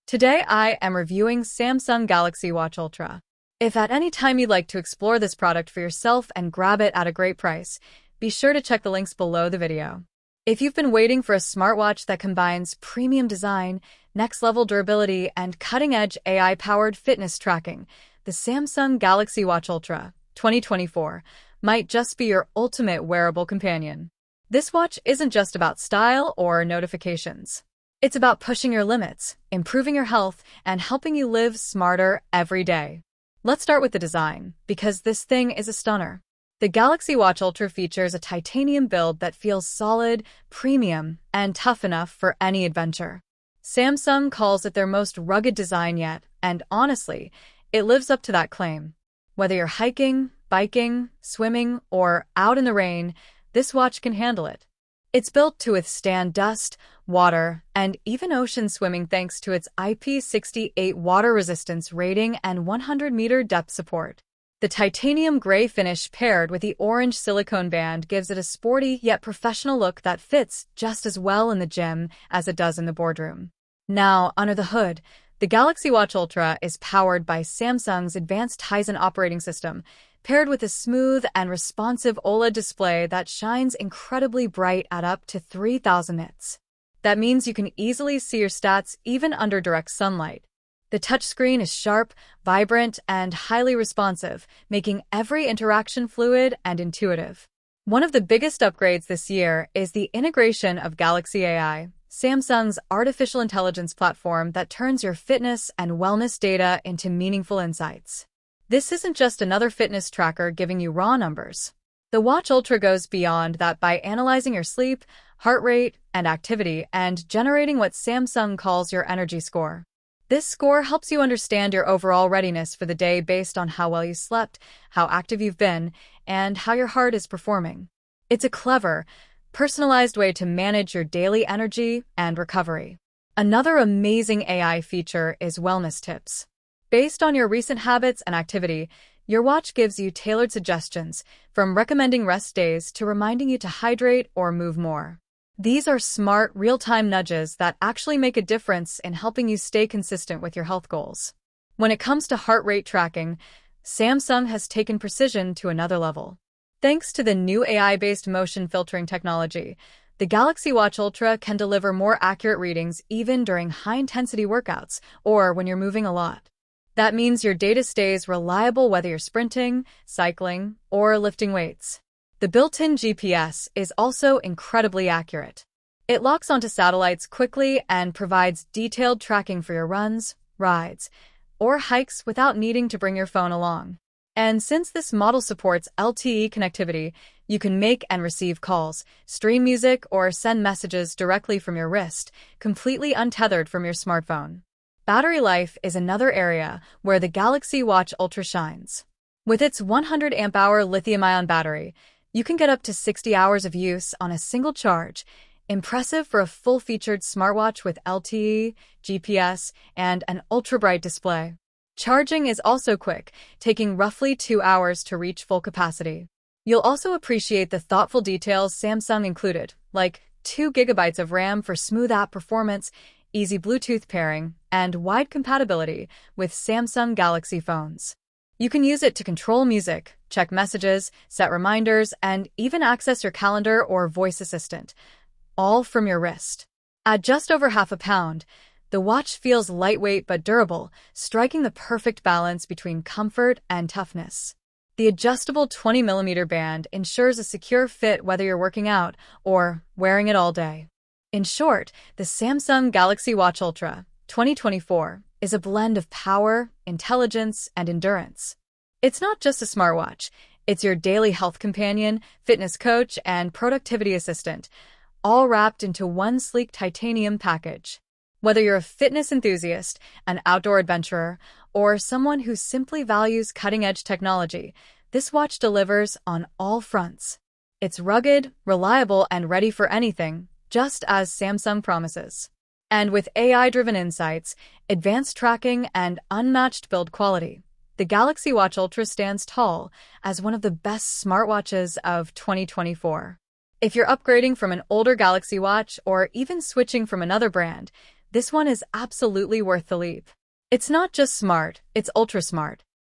Today I am reviewing Samsung Galaxy Watch Ultra. If at any time you'd like to explore this product for yourself and grab it at a great price, be sure to check the links below the video. If you've been waiting for a smartwatch that combines premium design, next-level durability, and cutting-edge AI-powered fitness tracking, the Samsung Galaxy Watch Ultra 2024 might just be your ultimate wearable companion. This watch isn't just about style or notifications. It's about pushing your limits, improving your health, and helping you live smarter every day. Let's start with the design, because this thing is a stunner. The Galaxy Watch Ultra features a titanium build that feels solid, premium, and tough enough for any adventure. Samsung calls it their most rugged design yet, and honestly, it lives up to that claim. Whether you're hiking, biking, swimming, or out in the rain, this watch can handle it. It's built to withstand dust, water, and even ocean swimming thanks to its IP68 water resistance rating and 100-meter depth support. The titanium gray finish paired with the orange silicone band gives it a sporty yet professional look that fits just as well in the gym as it does in the boardroom. Now, under the hood, the Galaxy Watch Ultra is powered by Samsung's advanced Tizen operating system, paired with a smooth and responsive OLED display that shines incredibly bright at up to 3,000 nits. That means you can easily see your stats even under direct sunlight. The touchscreen is sharp, vibrant, and highly responsive, making every interaction fluid and intuitive. One of the biggest upgrades this year is the integration of Galaxy AI, Samsung's artificial intelligence platform that turns your fitness and wellness data into meaningful insights. This isn't just another fitness tracker giving you raw numbers. The Watch Ultra goes beyond that by analyzing your sleep, heart rate, and activity and generating what Samsung calls your energy score. This score helps you understand your overall readiness for the day based on how well you slept, how active you've been, and how your heart is performing. It's a clever, personalized way to manage your daily energy and recovery. Another amazing AI feature is wellness tips. Based on your recent habits and activity, your watch gives you tailored suggestions, from recommending rest days to reminding you to hydrate or move more. These are smart, real-time nudges that actually make a difference in helping you stay consistent with your health goals. When it comes to heart rate tracking, Samsung has taken precision to another level. Thanks to the new AI-based motion filtering technology, the Galaxy Watch Ultra can deliver more accurate readings even during high-intensity workouts or when you're moving a lot. That means your data stays reliable whether you're sprinting, cycling, or lifting weights. The built-in GPS is also incredibly accurate. It locks onto satellites quickly and provides detailed tracking for your runs, rides, or hikes without needing to bring your phone along. And since this model supports LTE connectivity, you can make and receive calls, stream music, or send messages directly from your wrist, completely untethered from your smartphone. Battery life is another area where the Galaxy Watch Ultra shines. With its 100 amp-hour lithium-ion battery, you can get up to 60 hours of use on a single charge, impressive for a full-featured smartwatch with LTE, GPS, and an ultra-bright display. Charging is also quick, taking roughly 2 hours to reach full capacity. You'll also appreciate the thoughtful details Samsung included, like 2 GB of RAM for smooth app performance, easy Bluetooth pairing, and wide compatibility with Samsung Galaxy phones. You can use it to control music, check messages, set reminders, and even access your calendar or voice assistant, all from your wrist. At just over half a pound, the watch feels lightweight but durable, striking the perfect balance between comfort and toughness. The adjustable 20mm band ensures a secure fit whether you're working out or wearing it all day. In short, the Samsung Galaxy Watch Ultra 2024 is a blend of power, intelligence, and endurance. It's not just a smartwatch, it's your daily health companion, fitness coach, and productivity assistant, all wrapped into one sleek titanium package. Whether you're a fitness enthusiast, an outdoor adventurer, or someone who simply values cutting-edge technology, this watch delivers on all fronts. It's rugged, reliable, and ready for anything, just as Samsung promises. And with AI-driven insights, advanced tracking, and unmatched build quality, the Galaxy Watch Ultra stands tall as one of the best smartwatches of 2024. If you're upgrading from an older Galaxy Watch or even switching from another brand, this one is absolutely worth the leap. It's not just smart, it's ultra smart.